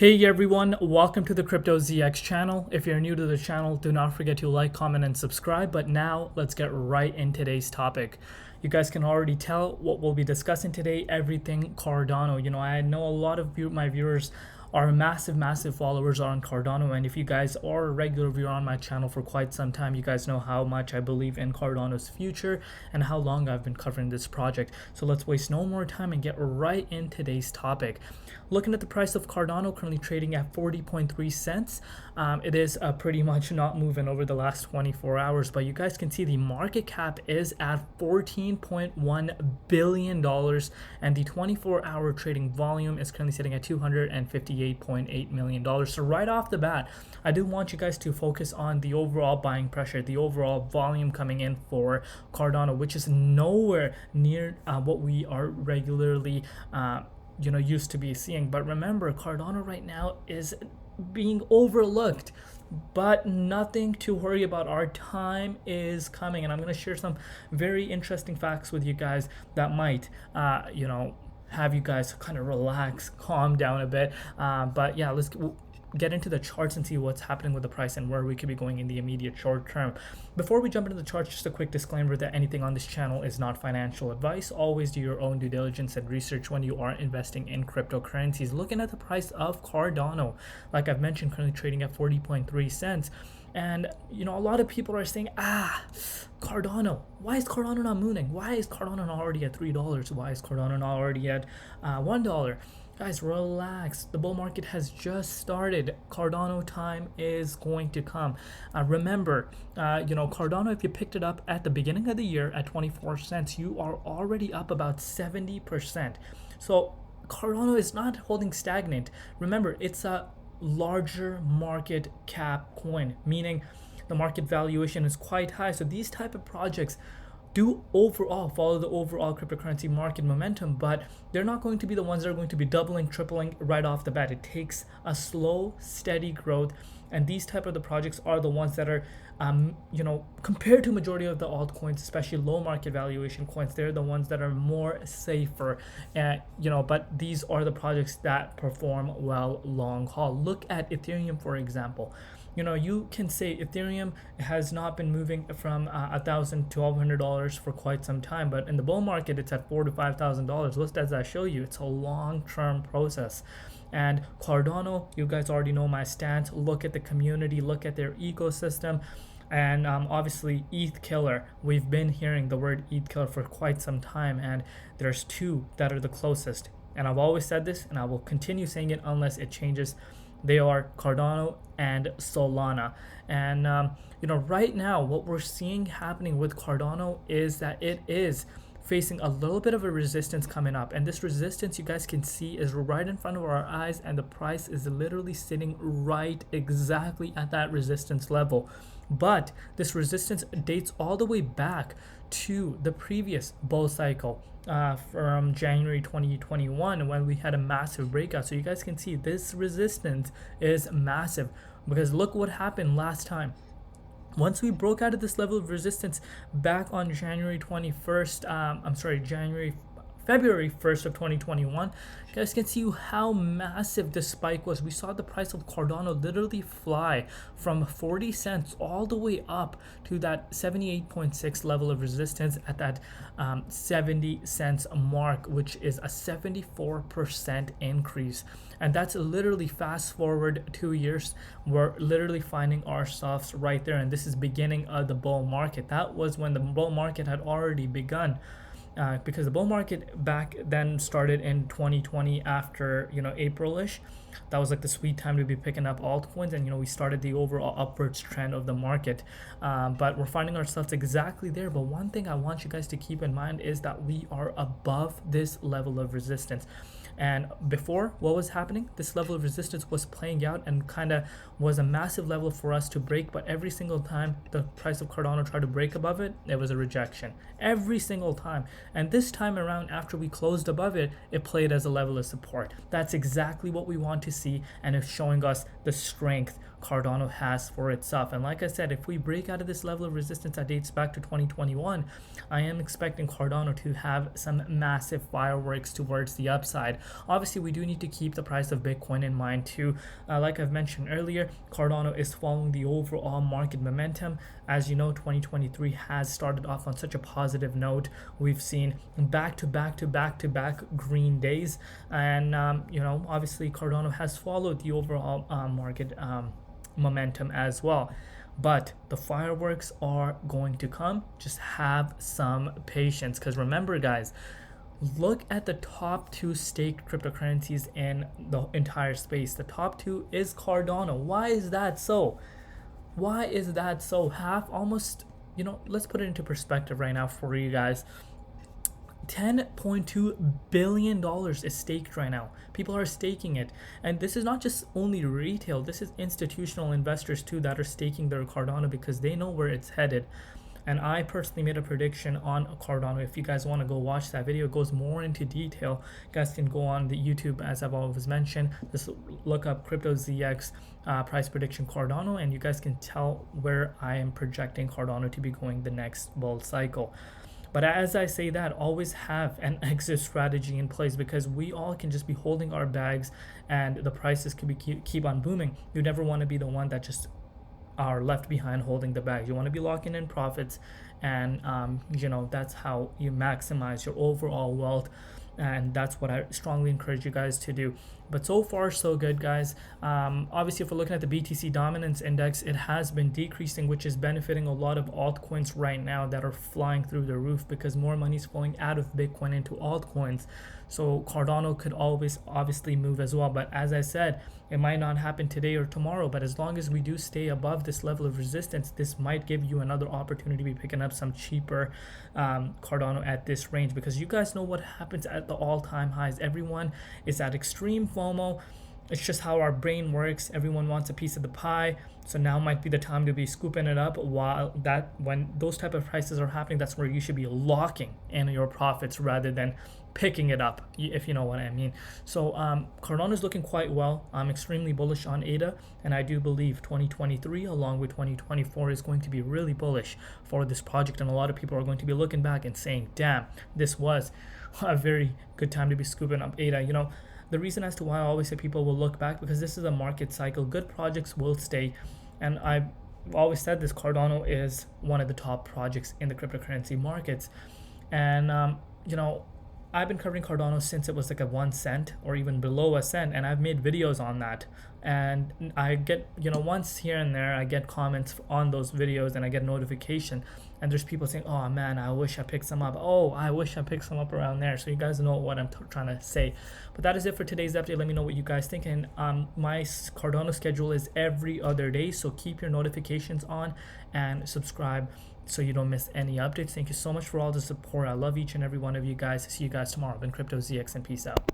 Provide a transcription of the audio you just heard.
Hey everyone, welcome to the Crypto ZX channel. If you're new to the channel, do not forget to like, comment, and subscribe. But now let's get right in today's topic. You guys can already tell what we'll be discussing today, everything Cardano. I know a lot of my viewers are massive followers on Cardano, and if you guys are a regular viewer on my channel for quite some time, you guys know how much I believe in Cardano's future and how long I've been covering this project. So let's waste no more time and get right in today's topic. Looking at the price of Cardano, currently trading at 40.3 cents. It is pretty much not moving over the last 24 hours, but you guys can see the market cap is at $14.1 billion, and the 24-hour trading volume is currently sitting at $258.8 million. So right off the bat, I do want you guys to focus on the overall buying pressure, the overall volume coming in for Cardano, which is nowhere near what we are regularly used to be seeing. But remember, Cardano right now is being overlooked, but nothing to worry about. Our time is coming, and I'm going to share some very interesting facts with you guys that might have you guys kind of relax, calm down a bit. But yeah, let's get into the charts and see what's happening with the price and where we could be going in the immediate short term. Before we jump into the charts, just a quick disclaimer that anything on this channel is not financial advice. Always do your own due diligence and research when you are investing in cryptocurrencies. Looking at the price of Cardano, like I've mentioned, currently trading at 40.3 cents. And a lot of people are saying, Cardano, why is Cardano not moving? Why is Cardano not already at $3? Why is Cardano not already at $1? Guys, relax. The bull market has just started. Cardano time is going to come. Remember, Cardano, if you picked it up at the beginning of the year at 24 cents, you are already up about 70%. So Cardano is not holding stagnant. Remember, it's a larger market cap coin, meaning the market valuation is quite high. So these type of projects do overall follow the overall cryptocurrency market momentum, but they're not going to be the ones that are going to be doubling, tripling right off the bat. It takes a slow, steady growth, and these type of the projects are the ones that are compared to majority of the altcoins, especially low market valuation coins, they're the ones that are more safer. But these are the projects that perform well long haul. Look at Ethereum, for example. You can say Ethereum has not been moving from $1,000 to $1,200 for quite some time, but in the bull market, it's at $4,000 to $5,000. What does that show you? It's a long-term process. And Cardano, you guys already know my stance. Look at the community, look at their ecosystem. And obviously ETH killer, we've been hearing the word ETH killer for quite some time, and there's two that are the closest. And I've always said this, and I will continue saying it unless it changes. They are Cardano and Solana. And right now what we're seeing happening with Cardano is that it is facing a little bit of a resistance coming up, and this resistance, you guys can see, is right in front of our eyes, and the price is literally sitting right exactly at that resistance level. But this resistance dates all the way back to the previous bull cycle from January 2021, when we had a massive breakout. So you guys can see this resistance is massive, because look what happened last time. Once we broke out of this level of resistance back on February 1st of 2021, you guys can see how massive the spike was. We saw the price of Cardano literally fly from 40 cents all the way up to that 78.6 level of resistance at that 70 cents mark, which is a 74% increase. And that's literally, fast forward 2 years, we're literally finding ourselves right there. And this is beginning of the bull market. That was when the bull market had already begun. Because the bull market back then started in 2020 after April-ish. That was like the sweet time to be picking up altcoins, and we started the overall upwards trend of the market. But we're finding ourselves exactly there. But one thing I want you guys to keep in mind is that we are above this level of resistance. And before, what was happening? This level of resistance was playing out and kind of was a massive level for us to break. But every single time the price of Cardano tried to break above it, it was a rejection. Every single time. And this time around, after we closed above it, it played as a level of support. That's exactly what we want to see, and it's showing us the strength Cardano has for itself. And like I said, if we break out of this level of resistance that dates back to 2021, I am expecting Cardano to have some massive fireworks towards the upside. Obviously, we do need to keep the price of Bitcoin in mind too. Like I've mentioned earlier, Cardano is following the overall market momentum. As you know, 2023 has started off on such a positive note. We've seen back to back green days, and obviously Cardano has followed the overall market momentum as well. But the fireworks are going to come. Just have some patience, because remember, guys, look at the top 2 staked cryptocurrencies in the entire space. The top 2 is Cardano. Why is that so? Why is that so? Almost, let's put it into perspective right now for you guys. $10.2 billion is staked right now. People are staking it. And this is not just only retail, this is institutional investors too that are staking their Cardano because they know where it's headed. And I personally made a prediction on Cardano. If you guys want to go watch that video, it goes more into detail. You guys can go on the YouTube, as I've always mentioned. Just look up CryptoZX price prediction Cardano, and you guys can tell where I am projecting Cardano to be going the next bull cycle. But as I say that, always have an exit strategy in place, because we all can just be holding our bags and the prices could be keep on booming. You never want to be the one that just are left behind holding the bags. You want to be locking in profits, and that's how you maximize your overall wealth. And that's what I strongly encourage you guys to do. But so far so good, guys. Obviously, if we're looking at the BTC dominance index, it has been decreasing, which is benefiting a lot of altcoins right now that are flying through the roof, because more money is flowing out of Bitcoin into altcoins. So Cardano could always obviously move as well. But as I said, it might not happen today or tomorrow, but as long as we do stay above this level of resistance, this might give you another opportunity to be picking up some cheaper Cardano at this range, because you guys know what happens at the all-time highs. Everyone is at extreme FOMO. It's just how our brain works. Everyone wants a piece of the pie. So now might be the time to be scooping it up. When those type of prices are happening, that's where you should be locking in your profits rather than picking it up, if you know what I mean. So Cardano is looking quite well. I'm extremely bullish on ADA, and I do believe 2023 along with 2024 is going to be really bullish for this project, and a lot of people are going to be looking back and saying, damn, this was a very good time to be scooping up ADA. The reason as to why I always say people will look back, because this is a market cycle. Good projects will stay, and I've always said this, Cardano is one of the top projects in the cryptocurrency markets. And I've been covering Cardano since it was like a 1 cent or even below a cent, and I've made videos on that. And I get, once here and there, I get comments on those videos and I get notification. And there's people saying, oh man, I wish I picked some up. Oh, I wish I picked some up around there. So you guys know what I'm trying to say. But that is it for today's update. Let me know what you guys think. And my Cardano schedule is every other day. So keep your notifications on and subscribe so you don't miss any updates. Thank you so much for all the support. I love each and every one of you guys. See you guys tomorrow. I've been CryptoZX, and peace out.